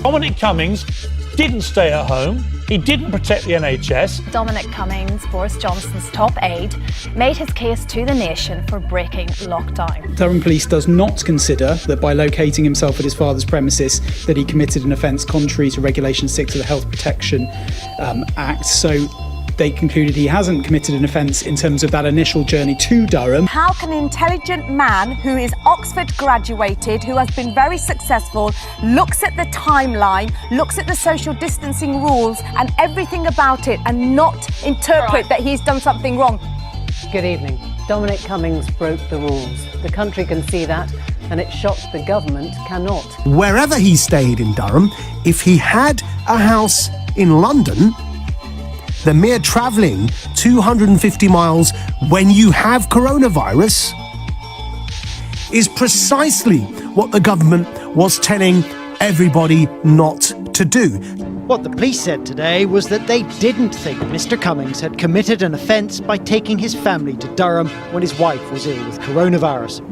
Dominic Cummings didn't stay at home. He didn't protect the NHS. Dominic Cummings, Boris Johnson's top aide, made his case to the nation for breaking lockdown. Durham Police does not consider that by locating himself at his father's premises that he committed an offence contrary to Regulation 6 of the Health Protection Act. So they concluded he hasn't committed an offence in terms of that initial journey to Durham. How can an intelligent man who is Oxford graduated, who has been very successful, looks at the timeline, looks at the social distancing rules and everything about it and not interpret that he's done something wrong? Good evening. Dominic Cummings broke the rules. The country can see that, and it shocks the government cannot. Wherever he stayed in Durham, if he had a house in London, the mere travelling 250 miles when you have coronavirus is precisely what the government was telling everybody not to do. What the police said today was that they didn't think Mr. Cummings had committed an offence by taking his family to Durham when his wife was ill with coronavirus.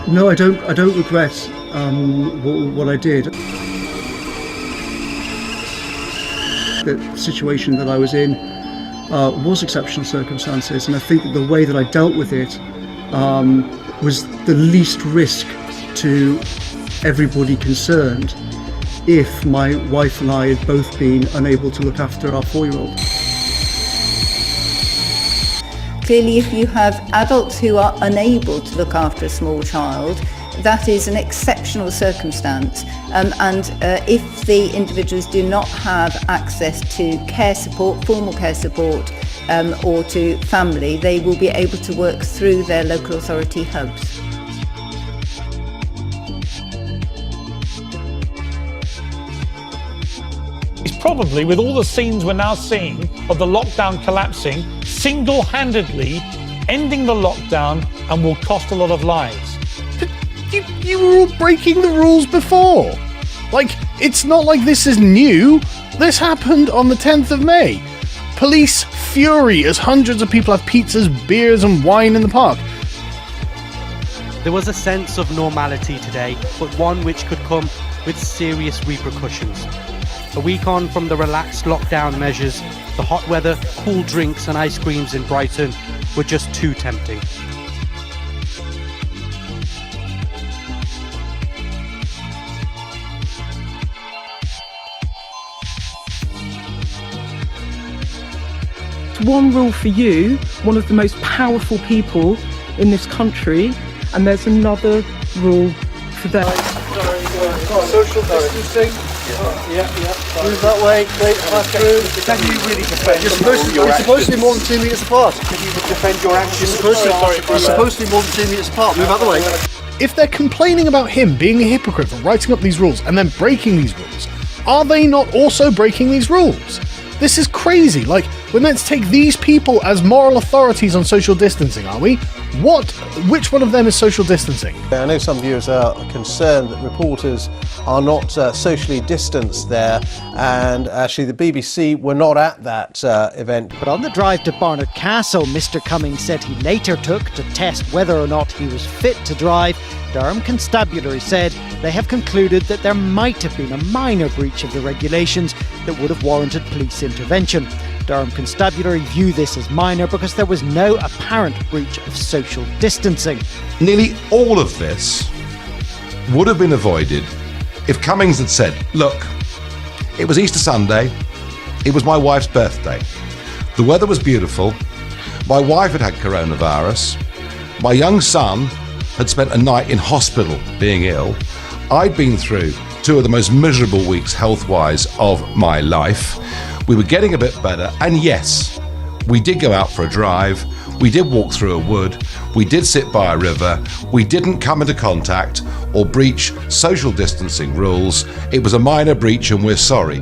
No, I don't regret what I did. The situation that I was in was exceptional circumstances, and I think that the way that I dealt with it was the least risk to everybody concerned if my wife and I had both been unable to look after our 4-year-old. Clearly, if you have adults who are unable to look after a small child, that is an exceptional circumstance. And if the individuals do not have access to care support, formal care support, or to family, they will be able to work through their local authority hubs. He's probably, with all the scenes we're now seeing of the lockdown collapsing, single-handedly ending the lockdown and will cost a lot of lives. But you were all breaking the rules before. Like, it's not like this is new. This happened on the 10th of May. Police fury as hundreds of people have pizzas, beers and wine in the park. There was a sense of normality today, but one which could come with serious repercussions. A week on from the relaxed lockdown measures, the hot weather, cool drinks and ice creams in Brighton were just too tempting. One rule for you, one of the most powerful people in this country, and there's another rule for them. Social distancing. Move that way. Wait, pass through. Can you really defend You're supposed to be more than 2 metres apart. Can you defend your actions? You're supposed to be more than 2 metres apart. Move out the way. If they're complaining about him being a hypocrite for writing up these rules and then breaking these rules, are they not also breaking these rules? This is crazy. Like, we're meant to take these people as moral authorities on social distancing, are we? Which one of them is social distancing? I know some viewers are concerned that reporters are not socially distanced there, and actually the BBC were not at that event. But on the drive to Barnard Castle, Mr. Cummings said he later took to test whether or not he was fit to drive. Durham Constabulary said they have concluded that there might have been a minor breach of the regulations that would have warranted police intervention. Durham Constabulary view this as minor because there was no apparent breach of social distancing. Nearly all of this would have been avoided if Cummings had said, look, it was Easter Sunday, it was my wife's birthday, the weather was beautiful, my wife had had coronavirus, my young son had spent a night in hospital being ill, I'd been through 2 of the most miserable weeks health-wise of my life, we were getting a bit better, and yes, we did go out for a drive, we did walk through a wood, we did sit by a river, we didn't come into contact or breach social distancing rules, it was a minor breach and we're sorry.